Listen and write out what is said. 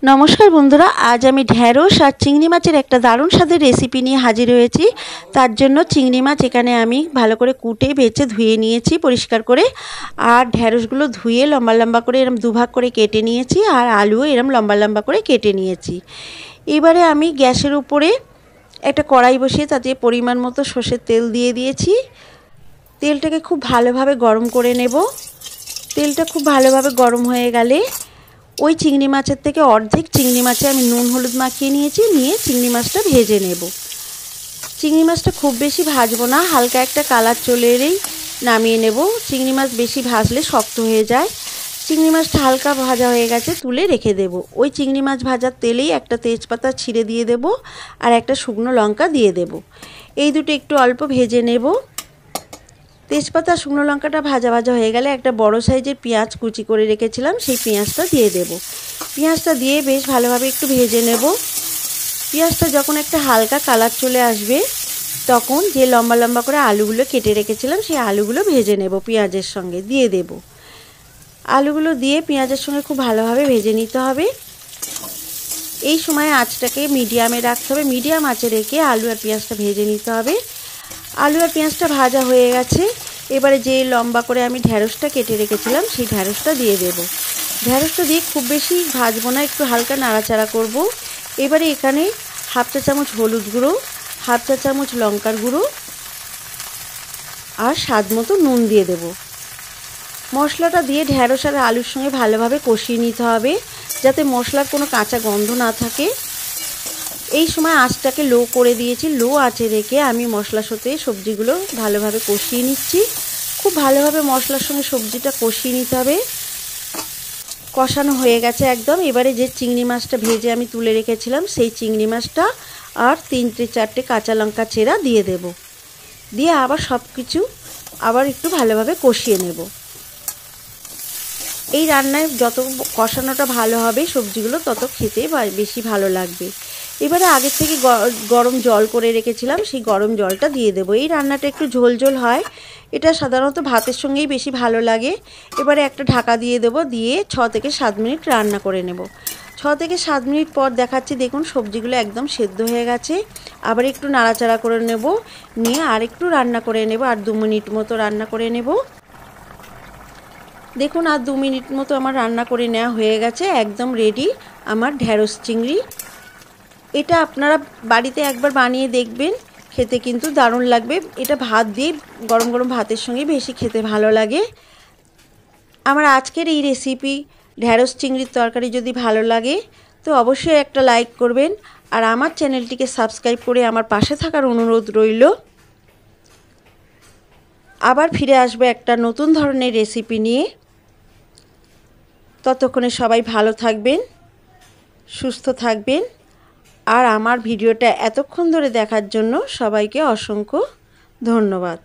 नमस्कार बंधुरा आज आमी ढेঁড়স और चिंगड़ी माछेर एक दारुण स्वादेर रेसिपि निये हाजिर हयेछि। तार जन्य चिंगड़ी माछ एखाने आमी भालो करे कुटे बेचे धुए नियेछि परिष्कार करे और ढेঁড়সगुलो धुए लम्बा लम्बा करे एरम दुभाग करे केटे नियेछि और आलुओ एरम लम्बा लम्बा करे केटे नियेछि। एबारे आमी ग्यासेर उपरे एक कड़ाई बसिए ताते परिमाण मतो सर्षेर तेल दिए दिएछि। तेलटाके खूब भालोभाबे गरम करे नेब। तेलटा खूब भालोभाबे गरम हये गेले ওই চিংড়ি মাছের থেকে অর্ধেক চিংড়ি মাছে আমি নুন হলুদ মাখিয়ে নিয়েছি। নিয়ে চিংড়ি মাছটা ভেজে নেব। চিংড়ি মাছটা খুব বেশি ভাজবো না, হালকা একটা কালার চলে এলেই নামিয়ে নেব। চিংড়ি মাছ বেশি ভাজলে শক্ত হয়ে যায়। চিংড়ি মাছটা হালকা ভাজা হয়ে গেছে, তুলে রেখে দেব। ওই চিংড়ি মাছ ভাজার তেলেই একটা তেজপাতা ছিঁড়ে দিয়ে দেব আর একটা শুকনো লঙ্কা দিয়ে দেব। এই দুটো একটু অল্প ভেজে নেব। তেজপাতা শুকনো লঙ্কাটা ভাজা ভাজা হয়ে গেলে একটা বড় সাইজের পেঁয়াজ কুচি করে রেখেছিলাম, সেই পেঁয়াজটা দিয়ে দেব। পেঁয়াজটা দিয়ে বেশ ভালোভাবে একটু ভেজে নেব। পেঁয়াজটা যখন একটা হালকা কালার চলে আসবে তখন যে লম্বা লম্বা করে আলুগুলো কেটে রেখেছিলাম সেই আলুগুলো ভেজে নেব। পেঁয়াজের সঙ্গে দিয়ে দেব। আলুগুলো দিয়ে পেঁয়াজের সঙ্গে খুব ভালোভাবে ভেজে নিতে হবে। এই সময় আঁচটাকে মিডিয়ামে রাখতে হবে। মিডিয়াম আঁচে রেখে আলু আর পেঁয়াজটা ভেজে নিতে হবে। आलू और पेঁয়াজটা भाजा हो गेছে। এবারে যে লম্বা করে আমি ঢেঁড়সটা কেটে রেখেছিলাম সেই ঢেঁড়সটা দিয়ে দেব। ঢেঁড়সটা দিয়ে খুব বেশি ভাজবো না, একটু হালকা নাড়াচাড়া করব। এবারে এখানে হাফ চা চামচ হলুদ গুঁড়ো, হাফ চা চামচ লঙ্কার গুঁড়ো আর স্বাদ মতো নুন দিয়ে দেব। মশলাটা দিয়ে ঢেঁড়স আর আলুর সঙ্গে ভালোভাবে কষিয়ে নিতে হবে যাতে মশলার কোনো কাঁচা গন্ধ না থাকে। এই সময় আঁচটাকে লো করে দিয়েছি। লো আঁচে রেখে আমি মশলার সাথে সবজিগুলো ভালোভাবে কষিয়ে নিচ্ছি। খুব ভালোভাবে মশলার সঙ্গে সবজিটা কষিয়ে নিতে হবে। কষানো হয়ে গেছে একদম। এবারে যে চিংড়ি মাছটা ভেজে আমি তুলে রেখেছিলাম সেই চিংড়ি মাছটা আর 3-4টে কাঁচা লঙ্কা চেরা দিয়ে দেব। দিয়ে আবার সব কিছু আবার একটু ভালোভাবে কষিয়ে নেব। এই রান্নায় যত কষানোটা ভালো হবে সবজিগুলো তত খেতে বেশি ভালো লাগবে। এবারে আগে থেকে গরম জল করে রেখেছিলাম সেই গরম জলটা দিয়ে দেব। এই রান্নাটা একটু ঝোল ঝোল হয়, এটা সাধারণত ভাতের সঙ্গেই বেশি ভালো লাগে। এবারে একটা ঢাকা দিয়ে দেব, দিয়ে 6 থেকে 7 মিনিট রান্না করে নেব। 6 থেকে 7 মিনিট পর দেখাচ্ছি, দেখুন সবজিগুলো একদম সেদ্ধ হয়ে গেছে। আবার একটু নাড়াচাড়া করে নেব, নিয়ে আর একটু রান্না করে নেব। আর 2 মিনিট মতো রান্না করে নেব। দেখুন আর 2 মিনিট মতো আমার রান্না করে নেওয়া হয়ে গেছে। একদম রেডি আমার ঢেঁড়স চিংড়ি। এটা আপনারা বাড়িতে একবার বানিয়ে দেখবেন, খেতে কিন্তু দারুণ লাগবে। এটা ভাত দিয়ে গরম গরম ভাতের সঙ্গে বেশি খেতে ভালো লাগে। আমার আজকের এই রেসিপি ঢেঁড়স চিংড়ির তরকারি যদি ভালো লাগে তো অবশ্যই একটা লাইক করবেন আর আমার চ্যানেলটিকে সাবস্ক্রাইব করে আমার পাশে থাকার অনুরোধ রইল। আবার ফিরে আসবে একটা নতুন ধরনের রেসিপি নিয়ে। ততক্ষণে সবাই ভালো থাকবেন, সুস্থ থাকবেন। আর আমার ভিডিওটা এতক্ষণ ধরে দেখার জন্য সবাইকে অসংখ্য ধন্যবাদ।